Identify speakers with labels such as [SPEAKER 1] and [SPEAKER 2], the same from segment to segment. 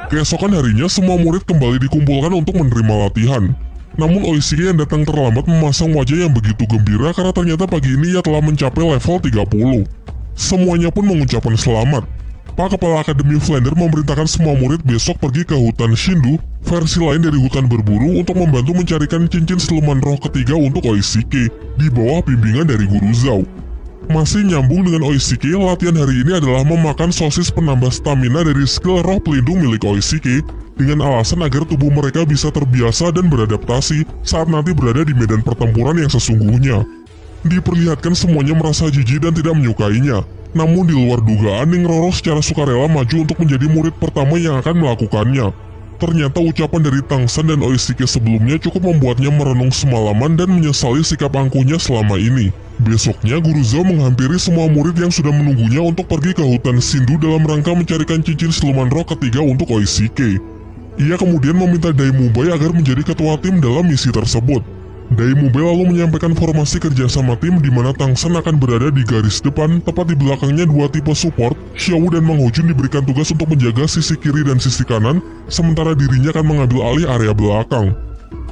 [SPEAKER 1] Keesokan harinya, semua murid kembali dikumpulkan untuk menerima latihan. Namun Oishiki yang datang terlambat memasang wajah yang begitu gembira karena ternyata pagi ini ia telah mencapai level 30. Semuanya pun mengucapkan selamat. Pak Kepala Akademi Flander memerintahkan semua murid besok pergi ke hutan Shindu, versi lain dari hutan berburu, untuk membantu mencarikan cincin siluman roh ketiga untuk Oishiki, di bawah bimbingan dari Guru Zhao. Masih nyambung dengan Oishiki, latihan hari ini adalah memakan sosis penambah stamina dari skill roh pelindung milik Oishiki, dengan alasan agar tubuh mereka bisa terbiasa dan beradaptasi saat nanti berada di medan pertempuran yang sesungguhnya. Diperlihatkan semuanya merasa jijik dan tidak menyukainya. Namun di luar dugaan, Ning Roro secara sukarela maju untuk menjadi murid pertama yang akan melakukannya. Ternyata ucapan dari Tangsan dan Oishiki sebelumnya cukup membuatnya merenung semalaman dan menyesali sikap angkuhnya selama ini. Besoknya, Guru Zhao menghampiri semua murid yang sudah menunggunya untuk pergi ke hutan Shindu dalam rangka mencarikan cincin siluman roh ketiga untuk Oishiki. Ia kemudian meminta Dai Mubai agar menjadi ketua tim dalam misi tersebut. Dai Mubai lalu menyampaikan formasi kerjasama tim di mana Tangsan akan berada di garis depan, tepat di belakangnya dua tipe support. Xiaowu dan Mang Hojun diberikan tugas untuk menjaga sisi kiri dan sisi kanan, sementara dirinya akan mengambil alih area belakang.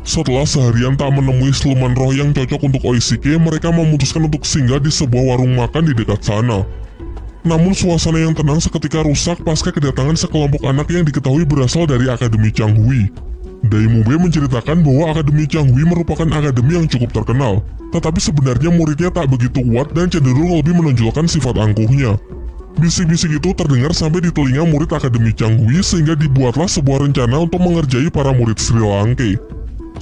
[SPEAKER 1] Setelah seharian tak menemui siluman roh yang cocok untuk Oishiki, mereka memutuskan untuk singgah di sebuah warung makan di dekat sana. Namun suasana yang tenang seketika rusak pasca kedatangan sekelompok anak yang diketahui berasal dari Akademi Changhui. Dai Mubai menceritakan bahwa Akademi Changhui merupakan akademi yang cukup terkenal, tetapi sebenarnya muridnya tak begitu kuat dan cenderung lebih menonjolkan sifat angkuhnya. Bisik-bisik itu terdengar sampai di telinga murid Akademi Changhui sehingga dibuatlah sebuah rencana untuk mengerjai para murid Sri Lanka.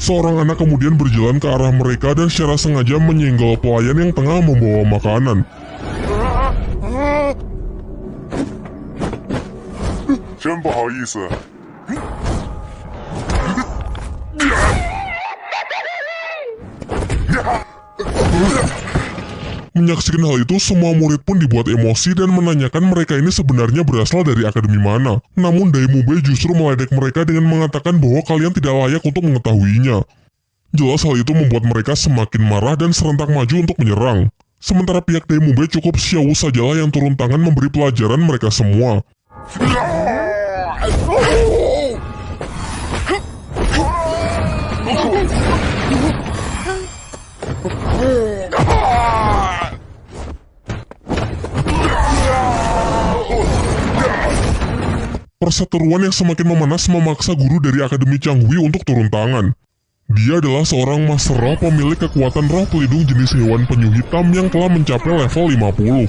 [SPEAKER 1] Seorang anak kemudian berjalan ke arah mereka dan secara sengaja menyenggol pelayan yang tengah membawa makanan. Menyaksikan hal itu, semua murid pun dibuat emosi dan menanyakan mereka ini sebenarnya berasal dari akademi mana. Namun Dai Mubai justru meledek mereka dengan mengatakan bahwa kalian tidak layak untuk mengetahuinya. Jelas hal itu membuat mereka semakin marah dan serentak maju untuk menyerang. Sementara pihak Dai Mubai cukup Xiaowu sajalah yang turun tangan memberi pelajaran mereka semua. Perseteruan yang semakin memanas memaksa guru dari Akademi Changhui untuk turun tangan. Dia adalah seorang master roh pemilik kekuatan roh pelindung jenis hewan penyu hitam yang telah mencapai level 50.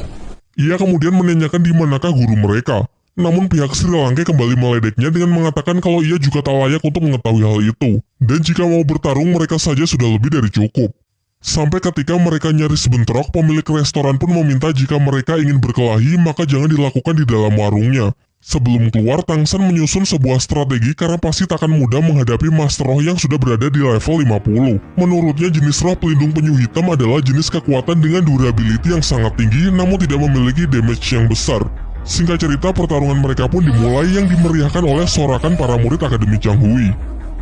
[SPEAKER 1] Ia kemudian menanyakan di manakah guru mereka. Namun pihak Sri Lanka kembali meledeknya dengan mengatakan kalau ia juga tak layak untuk mengetahui hal itu. Dan jika mau bertarung mereka saja sudah lebih dari cukup. Sampai ketika mereka nyaris bentrok, pemilik restoran pun meminta jika mereka ingin berkelahi maka jangan dilakukan di dalam warungnya. Sebelum keluar, Tangsan menyusun sebuah strategi karena pasti tak akan mudah menghadapi Master Roh yang sudah berada di level 50. Menurutnya jenis roh pelindung penyu hitam adalah jenis kekuatan dengan durability yang sangat tinggi namun tidak memiliki damage yang besar. Singkat cerita, pertarungan mereka pun dimulai yang dimeriahkan oleh sorakan para murid Akademi Changhui.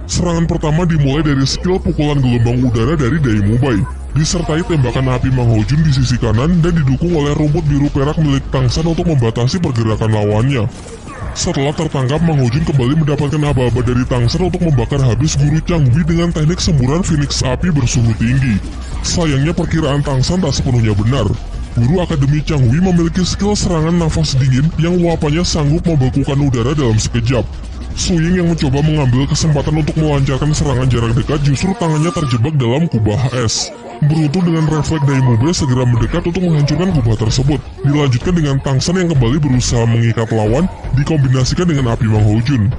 [SPEAKER 1] Serangan pertama dimulai dari skill pukulan gelombang udara dari Dai Mubai, disertai tembakan api Mang Hojun di sisi kanan dan didukung oleh rumput biru perak milik Tangsan untuk membatasi pergerakan lawannya. Setelah tertangkap, Mang Hojun kembali mendapatkan aba-aba dari Tangsan untuk membakar habis guru Changhui dengan teknik semburan Phoenix api bersuhu tinggi. Sayangnya perkiraan Tangsan tak sepenuhnya benar. Guru Akademi Changhui memiliki skill serangan nafas dingin yang luapannya sanggup membekukan udara dalam sekejap. Suying yang mencoba mengambil kesempatan untuk melancarkan serangan jarak dekat justru tangannya terjebak dalam kubah es. Beruntung dengan refleks Dai Mubai segera mendekat untuk menghancurkan kubah tersebut. Dilanjutkan dengan Tangsan yang kembali berusaha mengikat lawan, dikombinasikan dengan api Mang Hojun.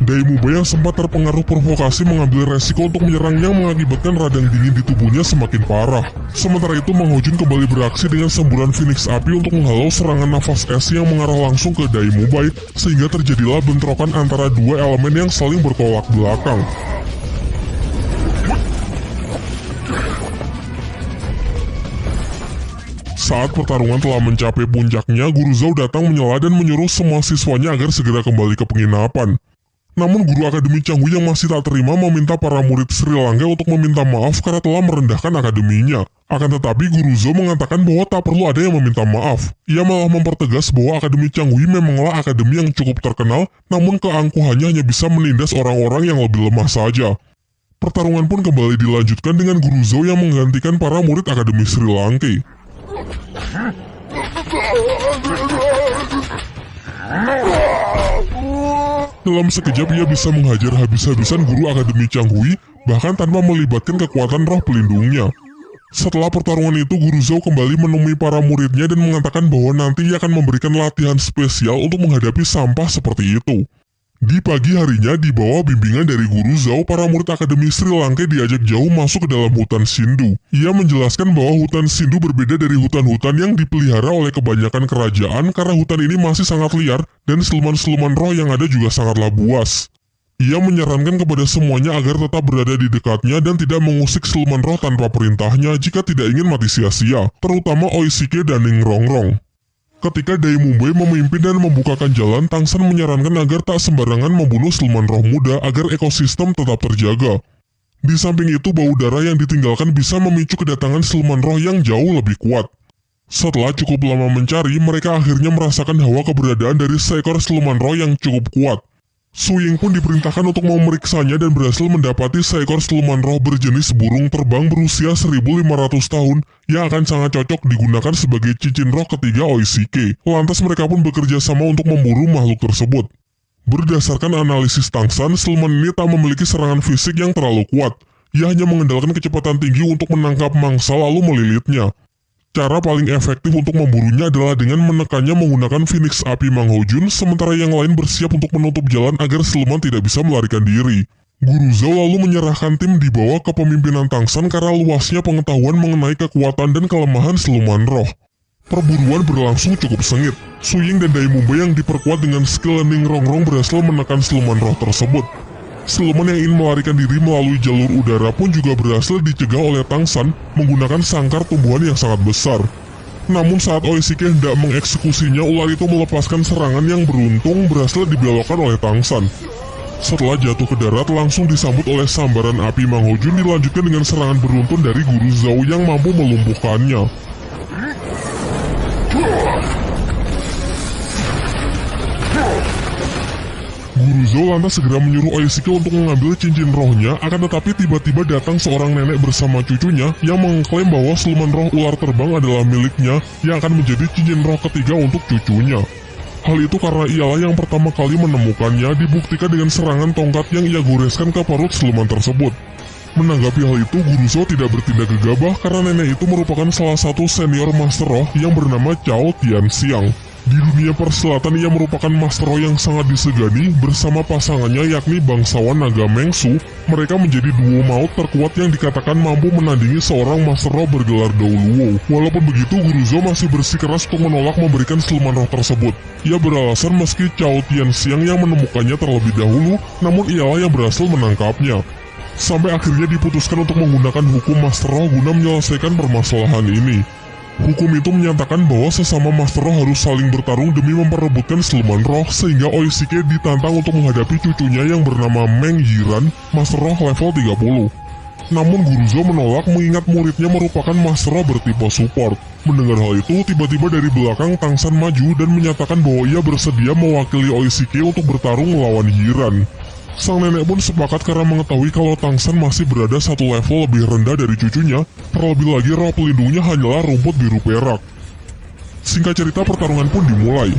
[SPEAKER 1] Dai Mubai yang sempat terpengaruh provokasi mengambil resiko untuk menyerang yang mengakibatkan radang dingin di tubuhnya semakin parah. Sementara itu Mang Hojun kembali beraksi dengan semburan Phoenix api untuk menghalau serangan nafas es yang mengarah langsung ke Dai Mubai, sehingga terjadilah bentrokan antara dua elemen yang saling bertolak belakang. Saat pertarungan telah mencapai puncaknya, Guru Zhao datang menyela dan menyuruh semua siswanya agar segera kembali ke penginapan. Namun guru Akademi Canggu yang masih tak terima meminta para murid Sri Lanka untuk meminta maaf karena telah merendahkan akademinya. Akan tetapi Guru Zhou mengatakan bahwa tak perlu ada yang meminta maaf. Ia malah mempertegas bahwa Akademi Canggu memanglah akademi yang cukup terkenal, namun keangkuhannya hanya bisa menindas orang-orang yang lebih lemah saja. Pertarungan pun kembali dilanjutkan dengan Guru Zhou yang menggantikan para murid Akademi Sri Lanka. Dalam sekejap ia bisa menghajar habis-habisan guru Akademi Canggu, bahkan tanpa melibatkan kekuatan roh pelindungnya. Setelah pertarungan itu, Guru Zhou kembali menemui para muridnya dan mengatakan bahwa nanti ia akan memberikan latihan spesial untuk menghadapi sampah seperti itu. Di pagi harinya, di bawah bimbingan dari Guru Zhou, para murid Akademi Sri Lanka diajak jauh masuk ke dalam hutan Sindhu. Ia menjelaskan bahwa hutan Sindhu berbeda dari hutan-hutan yang dipelihara oleh kebanyakan kerajaan karena hutan ini masih sangat liar dan siluman-siluman roh yang ada juga sangatlah buas. Ia menyarankan kepada semuanya agar tetap berada di dekatnya dan tidak mengusik siluman roh tanpa perintahnya jika tidak ingin mati sia-sia, terutama Oishike dan Ning Rongrong. Ketika Dai Mumbai memimpin dan membukakan jalan, Tang San menyarankan agar tak sembarangan membunuh siluman roh muda agar ekosistem tetap terjaga. Di samping itu, bau darah yang ditinggalkan bisa memicu kedatangan siluman roh yang jauh lebih kuat. Setelah cukup lama mencari, mereka akhirnya merasakan hawa keberadaan dari seekor siluman roh yang cukup kuat. Su Ying pun diperintahkan untuk memeriksanya dan berhasil mendapati seekor siluman roh berjenis burung terbang berusia 1500 tahun yang akan sangat cocok digunakan sebagai cincin roh ketiga Oishike. Lantas mereka pun bekerja sama untuk memburu makhluk tersebut. Berdasarkan analisis Tang San, siluman ini tak memiliki serangan fisik yang terlalu kuat. Ia hanya mengandalkan kecepatan tinggi untuk menangkap mangsa lalu melilitnya. Cara paling efektif untuk memburunya adalah dengan menekannya menggunakan Phoenix Api Mang Ho Jun, sementara yang lain bersiap untuk menutup jalan agar siluman tidak bisa melarikan diri. Guru Zhou lalu menyerahkan tim di bawah kepemimpinan Tang San karena luasnya pengetahuan mengenai kekuatan dan kelemahan siluman roh. Perburuan berlangsung cukup sengit. Su Ying dan Dai Mumbai yang diperkuat dengan skill Ning Rongrong berhasil menekan siluman roh tersebut. Siluman yang ingin melarikan diri melalui jalur udara pun juga berhasil dicegah oleh Tang San menggunakan sangkar tumbuhan yang sangat besar. Namun saat Oishike hendak mengeksekusinya, ular itu melepaskan serangan yang beruntung berhasil dibelokkan oleh Tang San. Setelah jatuh ke darat, langsung disambut oleh sambaran api Mang Ho Jun dilanjutkan dengan serangan beruntun dari Guru Zhou yang mampu melumpuhkannya. Guru Zhou lantas segera menyuruh Oishike untuk mengambil cincin rohnya, akan tetapi tiba-tiba datang seorang nenek bersama cucunya yang mengklaim bahwa siluman roh ular terbang adalah miliknya yang akan menjadi cincin roh ketiga untuk cucunya. Hal itu karena ialah yang pertama kali menemukannya, dibuktikan dengan serangan tongkat yang ia goreskan ke perut siluman tersebut. Menanggapi hal itu, Guru Zhou tidak bertindak gegabah karena nenek itu merupakan salah satu senior master roh yang bernama Cao Tianxiang. Di dunia persilatan ia merupakan master roh yang sangat disegani. Bersama pasangannya yakni bangsawan naga Mengsu, mereka menjadi duo maut terkuat yang dikatakan mampu menandingi seorang master roh bergelar Daoluo. Walaupun begitu, Guru Zhou masih bersikeras untuk menolak memberikan siluman roh tersebut. Ia beralasan meski Cao Tianxiang yang menemukannya terlebih dahulu, namun ialah yang berhasil menangkapnya. Sampai akhirnya diputuskan untuk menggunakan hukum master roh guna menyelesaikan permasalahan ini. Hukum itu menyatakan bahwa sesama master roh harus saling bertarung demi memperebutkan siluman roh, sehingga Oishike ditantang untuk menghadapi cucunya yang bernama Meng Yiran, master roh level 30. Namun Guru Zhou menolak mengingat muridnya merupakan master roh bertipe support. Mendengar hal itu, tiba-tiba dari belakang Tang San maju dan menyatakan bahwa ia bersedia mewakili Oishike untuk bertarung melawan Yiran. Sang nenek pun sepakat karena mengetahui kalau Tang San masih berada satu level lebih rendah dari cucunya, terlebih lagi roh pelindungnya hanyalah rumput biru perak. Singkat cerita, pertarungan pun dimulai.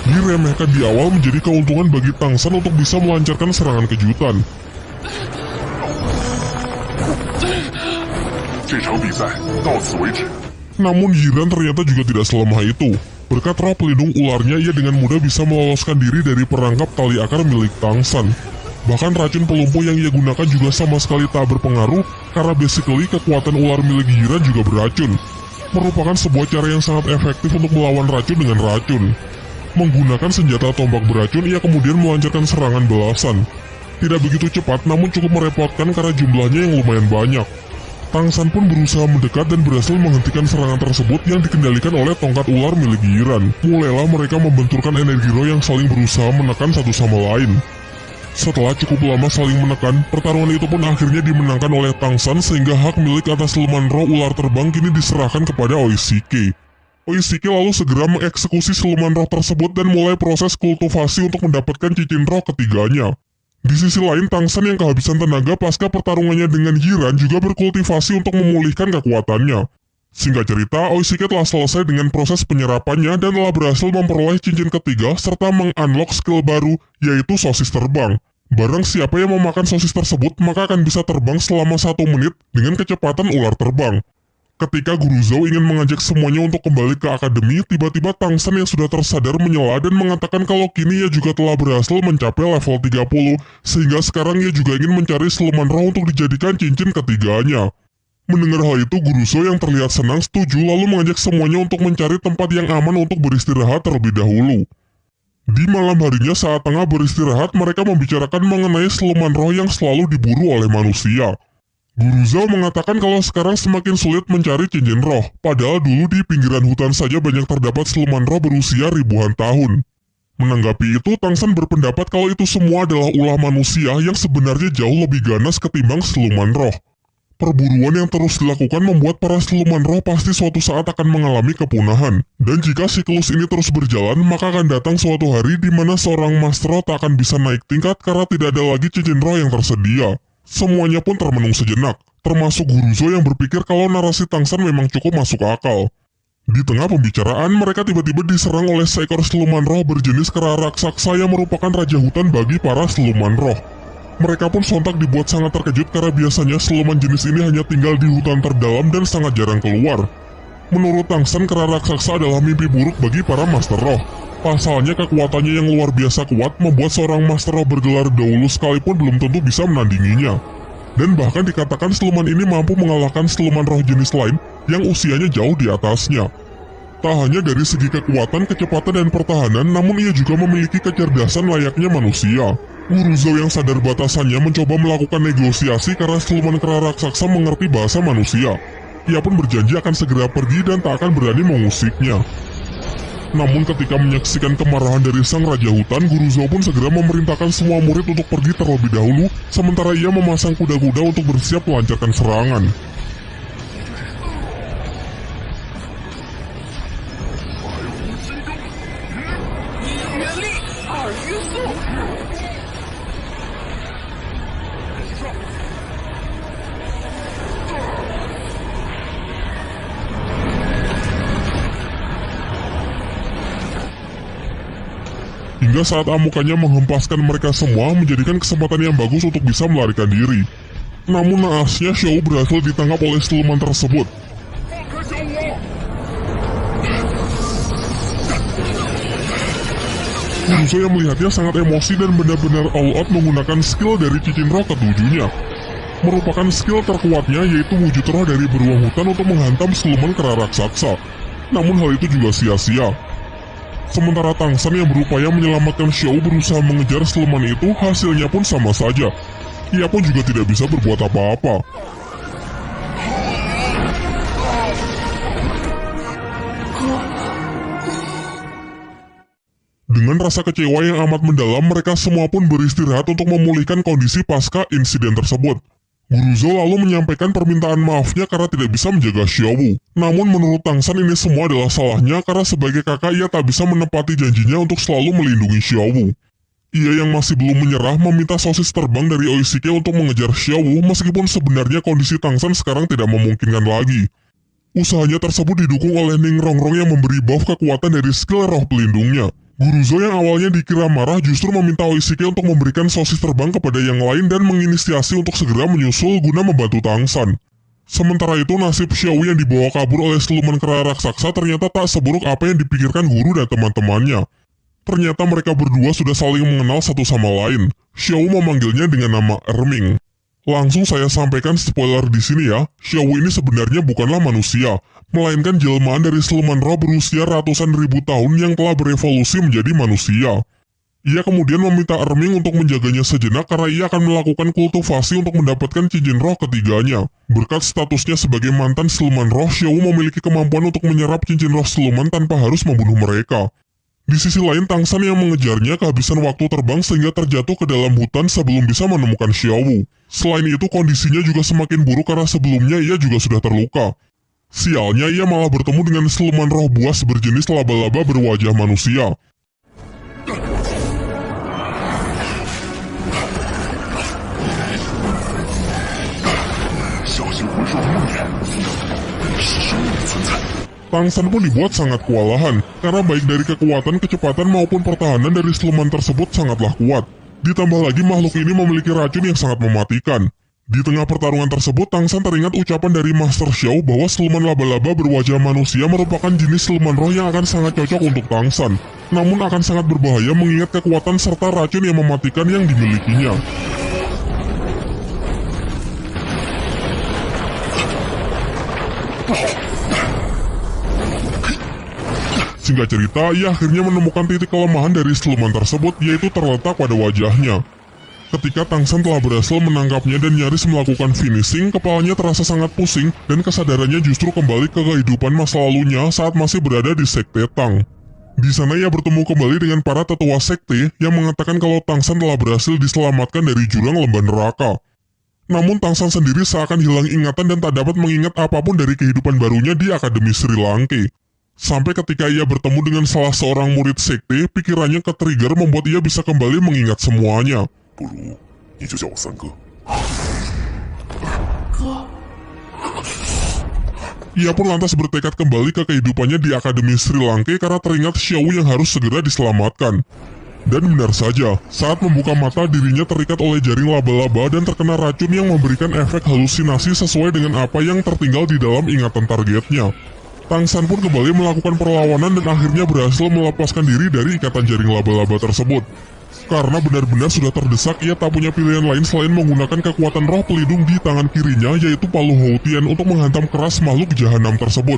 [SPEAKER 1] Diremehkan di awal menjadi keuntungan bagi Tang San untuk bisa melancarkan serangan kejutan. Namun Yiran ternyata juga tidak selemah itu. Berkat roh pelindung ularnya, ia dengan mudah bisa meloloskan diri dari perangkap tali akar milik Tang San. Bahkan racun pelumpuh yang ia gunakan juga sama sekali tak berpengaruh, karena basically kekuatan ular milik Yiran juga beracun. Merupakan sebuah cara yang sangat efektif untuk melawan racun dengan racun. Menggunakan senjata tombak beracun, ia kemudian melancarkan serangan belasan. Tidak begitu cepat, namun cukup merepotkan karena jumlahnya yang lumayan banyak. Tang San pun berusaha mendekat dan berhasil menghentikan serangan tersebut yang dikendalikan oleh tongkat ular milik Yiran. Mulailah mereka membenturkan energi roh yang saling berusaha menekan satu sama lain. Setelah cukup lama saling menekan, pertarungan itu pun akhirnya dimenangkan oleh Tang San sehingga hak milik atas siluman roh ular terbang kini diserahkan kepada Oishike. Oishike lalu segera mengeksekusi siluman roh tersebut dan mulai proses kultivasi untuk mendapatkan cincin roh ketiganya. Di sisi lain, Tang San yang kehabisan tenaga pasca pertarungannya dengan Yiran juga berkultivasi untuk memulihkan kekuatannya. Singkat cerita, Oishike telah selesai dengan proses penyerapannya dan telah berhasil memperoleh cincin ketiga serta mengunlock skill baru, yaitu sosis terbang. Barang siapa yang memakan sosis tersebut, maka akan bisa terbang selama 1 menit dengan kecepatan ular terbang. Ketika Guru Zhou ingin mengajak semuanya untuk kembali ke akademi, tiba-tiba Tang San yang sudah tersadar menyela dan mengatakan kalau kini ia juga telah berhasil mencapai level 30, sehingga sekarang ia juga ingin mencari siluman roh untuk dijadikan cincin ketiganya. Mendengar hal itu, Guru Zhou yang terlihat senang setuju lalu mengajak semuanya untuk mencari tempat yang aman untuk beristirahat terlebih dahulu. Di malam harinya saat tengah beristirahat, mereka membicarakan mengenai siluman roh yang selalu diburu oleh manusia. Guru Zhou mengatakan kalau sekarang semakin sulit mencari cincin roh, padahal dulu di pinggiran hutan saja banyak terdapat siluman roh berusia ribuan tahun. Menanggapi itu, Tang San berpendapat kalau itu semua adalah ulah manusia yang sebenarnya jauh lebih ganas ketimbang siluman roh. Perburuan yang terus dilakukan membuat para siluman roh pasti suatu saat akan mengalami kepunahan. Dan jika siklus ini terus berjalan, maka akan datang suatu hari di mana seorang Master Roh tak akan bisa naik tingkat karena tidak ada lagi cincin roh yang tersedia. Semuanya pun termenung sejenak, termasuk Guru Zhou yang berpikir kalau narasi Tang San memang cukup masuk akal. Di tengah pembicaraan, mereka tiba-tiba diserang oleh seekor siluman roh berjenis kera raksasa yang merupakan raja hutan bagi para siluman roh. Mereka pun sontak dibuat sangat terkejut karena biasanya siluman jenis ini hanya tinggal di hutan terdalam dan sangat jarang keluar. Menurut Tang San, kera raksasa adalah mimpi buruk bagi para Master Roh. Pasalnya kekuatannya yang luar biasa kuat membuat seorang Master Roh bergelar dahulu sekalipun belum tentu bisa menandinginya. Dan bahkan dikatakan siluman ini mampu mengalahkan siluman roh jenis lain yang usianya jauh di atasnya. Tak hanya dari segi kekuatan, kecepatan, dan pertahanan, namun ia juga memiliki kecerdasan layaknya manusia. Guru Zhou yang sadar batasannya mencoba melakukan negosiasi karena siluman kera raksasa mengerti bahasa manusia. Ia pun berjanji akan segera pergi dan tak akan berani mengusiknya. Namun ketika menyaksikan kemarahan dari sang raja hutan, Guru Zhou pun segera memerintahkan semua murid untuk pergi terlebih dahulu, sementara ia memasang kuda-kuda untuk bersiap melancarkan serangan. Hingga saat amukannya menghempaskan mereka semua, menjadikan kesempatan yang bagus untuk bisa melarikan diri. Namun naasnya Xiao berhasil ditangkap oleh siluman tersebut. Guru Zhou yang melihatnya sangat emosi dan benar-benar all out menggunakan skill dari cincin roh ketujuhnya. Merupakan skill terkuatnya, yaitu wujud roh dari beruang hutan untuk menghantam siluman kera raksasa. Namun hal itu juga sia-sia. Sementara Tang San yang berupaya menyelamatkan Xiao berusaha mengejar siluman itu, hasilnya pun sama saja. Ia pun juga tidak bisa berbuat apa-apa. Dengan rasa kecewa yang amat mendalam, mereka semua pun beristirahat untuk memulihkan kondisi pasca insiden tersebut. Guru Zhou lalu menyampaikan permintaan maafnya karena tidak bisa menjaga Xiao. Namun menurut Tang San ini semua adalah salahnya karena sebagai kakak ia tak bisa menepati janjinya untuk selalu melindungi Xiao. Ia yang masih belum menyerah meminta sosis terbang dari Oishike untuk mengejar Xiao meskipun sebenarnya kondisi Tang San sekarang tidak memungkinkan lagi. Usahanya tersebut didukung oleh Ning Rongrong yang memberi buff kekuatan dari skill roh pelindungnya. Guru Zhou yang awalnya dikira marah justru meminta Oishike untuk memberikan sosis terbang kepada yang lain dan menginisiasi untuk segera menyusul guna membantu Tang San. Sementara itu nasib Xiao yang dibawa kabur oleh siluman kera raksasa ternyata tak seburuk apa yang dipikirkan guru dan teman-temannya. Ternyata mereka berdua sudah saling mengenal satu sama lain. Xiao memanggilnya dengan nama Erming. Langsung saya sampaikan spoiler di sini ya, Xiao ini sebenarnya bukanlah manusia, melainkan jelmaan dari siluman roh berusia ratusan ribu tahun yang telah berevolusi menjadi manusia. Ia kemudian meminta Erming untuk menjaganya sejenak karena ia akan melakukan kultivasi untuk mendapatkan cincin roh ketiganya. Berkat statusnya sebagai mantan siluman roh, Xiao memiliki kemampuan untuk menyerap cincin roh siluman tanpa harus membunuh mereka. Di sisi lain, Tang San yang mengejarnya kehabisan waktu terbang sehingga terjatuh ke dalam hutan sebelum bisa menemukan Xiao Wu. Selain itu, kondisinya juga semakin buruk karena sebelumnya ia juga sudah terluka. Sialnya, ia malah bertemu dengan siluman roh buas berjenis laba-laba berwajah manusia. Tang San pun dibuat sangat kewalahan, karena baik dari kekuatan, kecepatan maupun pertahanan dari siluman tersebut sangatlah kuat. Ditambah lagi makhluk ini memiliki racun yang sangat mematikan. Di tengah pertarungan tersebut, Tang San teringat ucapan dari Master Xiao bahwa siluman laba-laba berwajah manusia merupakan jenis siluman roh yang akan sangat cocok untuk Tang San. Namun akan sangat berbahaya mengingat kekuatan serta racun yang mematikan yang dimilikinya. Singkat cerita, ia akhirnya menemukan titik kelemahan dari siluman tersebut, yaitu terletak pada wajahnya. Ketika Tang San telah berhasil menangkapnya dan nyaris melakukan finishing, kepalanya terasa sangat pusing dan kesadarannya justru kembali ke kehidupan masa lalunya saat masih berada di Sekte Tang. Di sana ia bertemu kembali dengan para tetua sekte yang mengatakan kalau Tang San telah berhasil diselamatkan dari jurang lembah neraka. Namun Tang San sendiri seakan hilang ingatan dan tak dapat mengingat apapun dari kehidupan barunya di Akademi Sri Lanka. Sampai ketika ia bertemu dengan salah seorang murid sekte, pikirannya ke-trigger membuat ia bisa kembali mengingat semuanya. Ia pun lantas bertekad kembali ke kehidupannya di Akademi Sri Lanka karena teringat Xiao Wu yang harus segera diselamatkan. Dan benar saja, saat membuka mata dirinya terikat oleh jaring laba-laba dan terkena racun yang memberikan efek halusinasi sesuai dengan apa yang tertinggal di dalam ingatan targetnya. Tang San pun kembali melakukan perlawanan dan akhirnya berhasil melepaskan diri dari ikatan jaring laba-laba tersebut. Karena benar-benar sudah terdesak, ia tak punya pilihan lain selain menggunakan kekuatan roh pelindung di tangan kirinya, yaitu Palu Houtian untuk menghantam keras makhluk jahanam tersebut.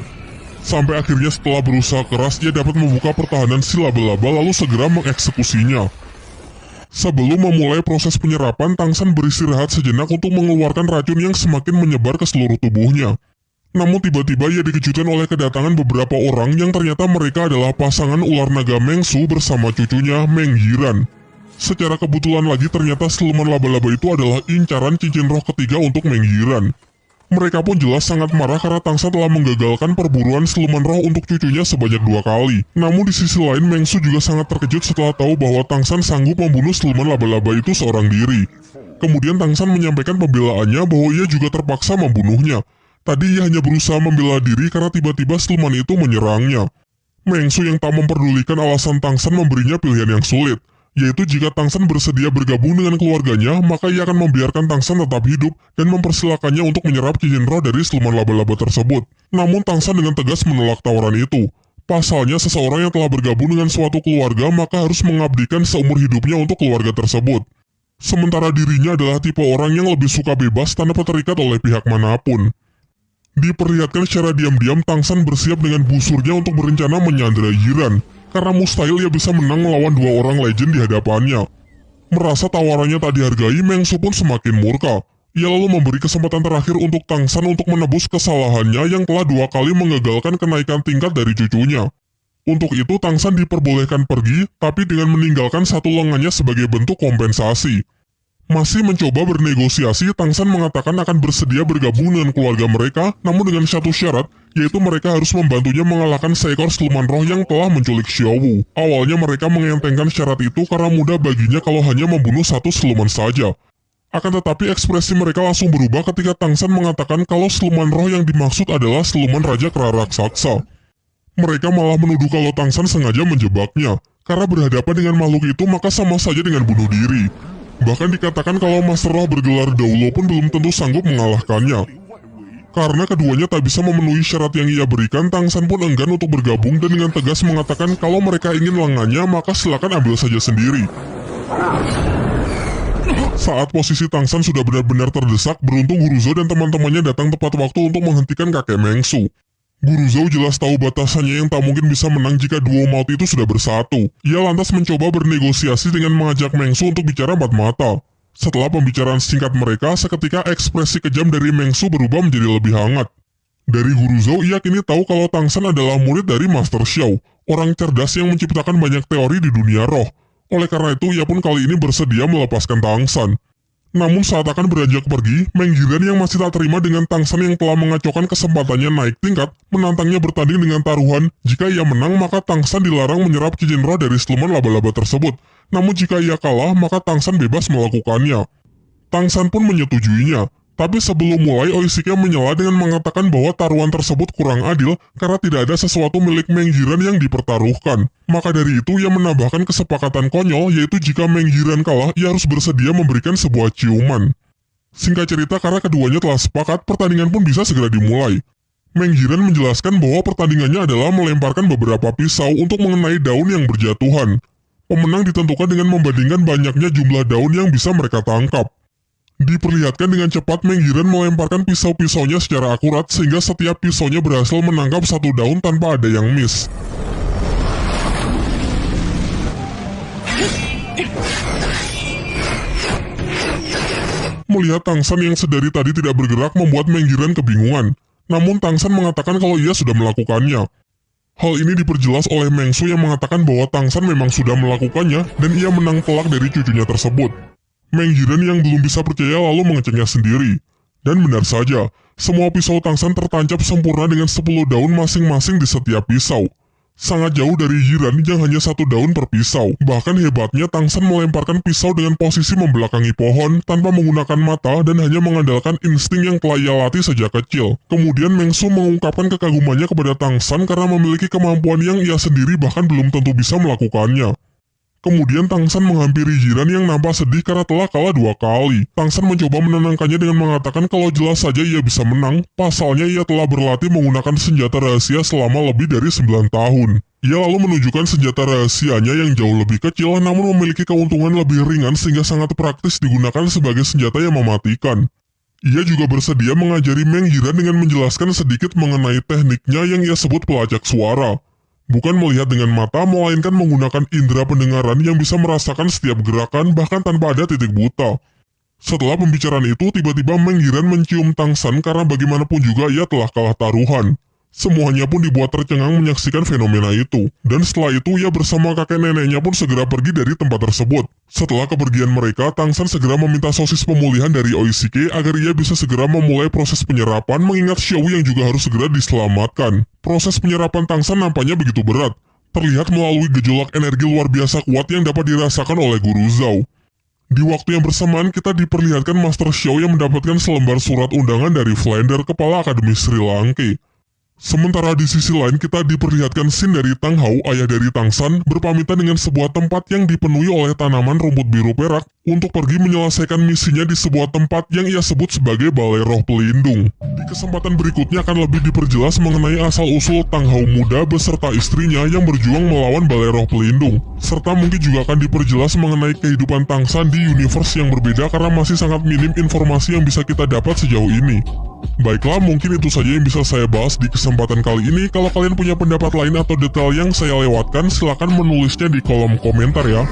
[SPEAKER 1] Sampai akhirnya setelah berusaha keras, ia dapat membuka pertahanan si laba-laba lalu segera mengeksekusinya. Sebelum memulai proses penyerapan, Tang San beristirahat sejenak untuk mengeluarkan racun yang semakin menyebar ke seluruh tubuhnya. Namun tiba-tiba ia dikejutkan oleh kedatangan beberapa orang yang ternyata mereka adalah pasangan ular naga Mengsu bersama cucunya Meng Yiran. Secara kebetulan lagi ternyata siluman laba-laba itu adalah incaran cincin roh ketiga untuk Meng Yiran. Mereka pun jelas sangat marah karena Tang San telah menggagalkan perburuan siluman roh untuk cucunya sebanyak 2 kali. Namun di sisi lain Mengsu juga sangat terkejut setelah tahu bahwa Tang San sanggup membunuh siluman laba-laba itu seorang diri. Kemudian Tang San menyampaikan pembelaannya bahwa ia juga terpaksa membunuhnya. Tadi ia hanya berusaha membela diri karena tiba-tiba siluman itu menyerangnya. Mengsu yang tak memperdulikan alasan Tang San memberinya pilihan yang sulit, yaitu jika Tang San bersedia bergabung dengan keluarganya, maka ia akan membiarkan Tang San tetap hidup dan mempersilakannya untuk menyerap cincin roh dari siluman laba-laba tersebut. Namun Tang San dengan tegas menolak tawaran itu. Pasalnya seseorang yang telah bergabung dengan suatu keluarga maka harus mengabdikan seumur hidupnya untuk keluarga tersebut. Sementara dirinya adalah tipe orang yang lebih suka bebas tanpa terikat oleh pihak manapun. Diperlihatkan secara diam-diam Tang San bersiap dengan busurnya untuk berencana menyandera Yiran, karena mustahil ia bisa menang melawan 2 orang legend di hadapannya. Merasa tawarannya tak dihargai, Mengsu pun semakin murka. Ia lalu memberi kesempatan terakhir untuk Tang San untuk menebus kesalahannya yang telah 2 kali mengagalkan kenaikan tingkat dari cucunya. Untuk itu Tang San diperbolehkan pergi, tapi dengan meninggalkan satu lengannya sebagai bentuk kompensasi. Masih mencoba bernegosiasi, Tang San mengatakan akan bersedia bergabung dengan keluarga mereka, namun dengan satu syarat, yaitu mereka harus membantunya mengalahkan seekor siluman roh yang telah menculik Xiao Wu. Awalnya mereka mengentengkan syarat itu karena mudah baginya kalau hanya membunuh satu siluman saja. Akan tetapi ekspresi mereka langsung berubah ketika Tang San mengatakan kalau siluman roh yang dimaksud adalah siluman Raja Kera Raksasa. Mereka malah menuduh kalau Tang San sengaja menjebaknya, karena berhadapan dengan makhluk itu maka sama saja dengan bunuh diri. Bahkan dikatakan kalau Master Roh bergelar Daulo pun belum tentu sanggup mengalahkannya. Karena keduanya tak bisa memenuhi syarat yang ia berikan, Tang San pun enggan untuk bergabung dan dengan tegas mengatakan kalau mereka ingin lengannya maka silakan ambil saja sendiri. Saat posisi Tang San sudah benar-benar terdesak, beruntung Guru Zhou dan teman-temannya datang tepat waktu untuk menghentikan kakek Mengsu. Guru Zhou jelas tahu batasannya yang tak mungkin bisa menang jika duo maut itu sudah bersatu. Ia lantas mencoba bernegosiasi dengan mengajak Mengsu untuk bicara empat mata. Setelah pembicaraan singkat mereka, seketika ekspresi kejam dari Mengsu berubah menjadi lebih hangat. Dari Guru Zhou, ia kini tahu kalau Tang San adalah murid dari Master Xiao. orang cerdas yang menciptakan banyak teori di dunia roh. Oleh karena itu, ia pun kali ini bersedia melepaskan Tang San. Namun saat akan beranjak pergi, Meng Jiren yang masih tak terima dengan Tang San yang telah mengacaukan kesempatannya naik tingkat, menantangnya bertanding dengan taruhan. Jika ia menang, maka Tang San dilarang menyerap cincin roh dari siluman laba-laba tersebut. Namun jika ia kalah, maka Tang San bebas melakukannya. Tang San pun menyetujuinya. Tapi sebelum mulai, Oishike menyela dengan mengatakan bahwa taruhan tersebut kurang adil karena tidak ada sesuatu milik Meng Jiren yang dipertaruhkan. Maka dari itu, ia menambahkan kesepakatan konyol, yaitu jika Meng Jiren kalah, ia harus bersedia memberikan sebuah ciuman. Singkat cerita, karena keduanya telah sepakat, pertandingan pun bisa segera dimulai. Meng Jiren menjelaskan bahwa pertandingannya adalah melemparkan beberapa pisau untuk mengenai daun yang berjatuhan. Pemenang ditentukan dengan membandingkan banyaknya jumlah daun yang bisa mereka tangkap. Diperlihatkan dengan cepat Meng Jiren melemparkan pisau-pisaunya secara akurat sehingga setiap pisaunya berhasil menangkap satu daun tanpa ada yang miss. Melihat Tang San yang sedari tadi tidak bergerak membuat Meng Jiren kebingungan. Namun Tang San mengatakan kalau ia sudah melakukannya. Hal ini diperjelas oleh Meng Su yang mengatakan bahwa Tang San memang sudah melakukannya dan ia menang telak dari cucunya tersebut. Meng Jiren yang belum bisa percaya lalu mengeceknya sendiri. Dan benar saja, semua pisau Tang San tertancap sempurna dengan 10 daun masing-masing di setiap pisau. Sangat jauh dari Jiren yang hanya 1 daun per pisau. Bahkan hebatnya Tang San melemparkan pisau dengan posisi membelakangi pohon tanpa menggunakan mata dan hanya mengandalkan insting yang telah ia latih sejak kecil. Kemudian Meng Su mengungkapkan kekagumannya kepada Tang San karena memiliki kemampuan yang ia sendiri bahkan belum tentu bisa melakukannya. Kemudian Tang San menghampiri Jiren yang nampak sedih karena telah kalah 2 kali. Tang San mencoba menenangkannya dengan mengatakan kalau jelas saja ia bisa menang, pasalnya ia telah berlatih menggunakan senjata rahasia selama lebih dari 9 tahun. Ia lalu menunjukkan senjata rahasianya yang jauh lebih kecil namun memiliki keuntungan lebih ringan sehingga sangat praktis digunakan sebagai senjata yang mematikan. Ia juga bersedia mengajari Meng Jiren dengan menjelaskan sedikit mengenai tekniknya yang ia sebut pelacak suara. Bukan melihat dengan mata, melainkan menggunakan indera pendengaran yang bisa merasakan setiap gerakan bahkan tanpa ada titik buta. Setelah pembicaraan itu, tiba-tiba Meng Jiren mencium Tang San karena bagaimanapun juga ia telah kalah taruhan. Semuanya pun dibuat tercengang menyaksikan fenomena itu. Dan setelah itu ia bersama kakek neneknya pun segera pergi dari tempat tersebut. Setelah kepergian mereka, Tang San segera meminta sosis pemulihan dari Oishike agar ia bisa segera memulai proses penyerapan mengingat Xiao yang juga harus segera diselamatkan. Proses penyerapan Tang San nampaknya begitu berat. Terlihat melalui gejolak energi luar biasa kuat yang dapat dirasakan oleh Guru Zhao. Di waktu yang bersamaan kita diperlihatkan Master Xiao yang mendapatkan selembar surat undangan dari Flander, kepala Akademi Sri Lanka. Sementara di sisi lain kita diperlihatkan scene dari Tang Hao, ayah dari Tang San, berpamitan dengan sebuah tempat yang dipenuhi oleh tanaman rumput biru perak untuk pergi menyelesaikan misinya di sebuah tempat yang ia sebut sebagai Balai Roh Pelindung. Di kesempatan berikutnya akan lebih diperjelas mengenai asal-usul Tang Hao muda beserta istrinya yang berjuang melawan Balai Roh Pelindung. Serta mungkin juga akan diperjelas mengenai kehidupan Tang San di universe yang berbeda karena masih sangat minim informasi yang bisa kita dapat sejauh ini. Baiklah, mungkin itu saja yang bisa saya bahas di kesempatan kali ini. Kalau kalian punya pendapat lain atau detail yang saya lewatkan, silahkan menulisnya di kolom komentar ya.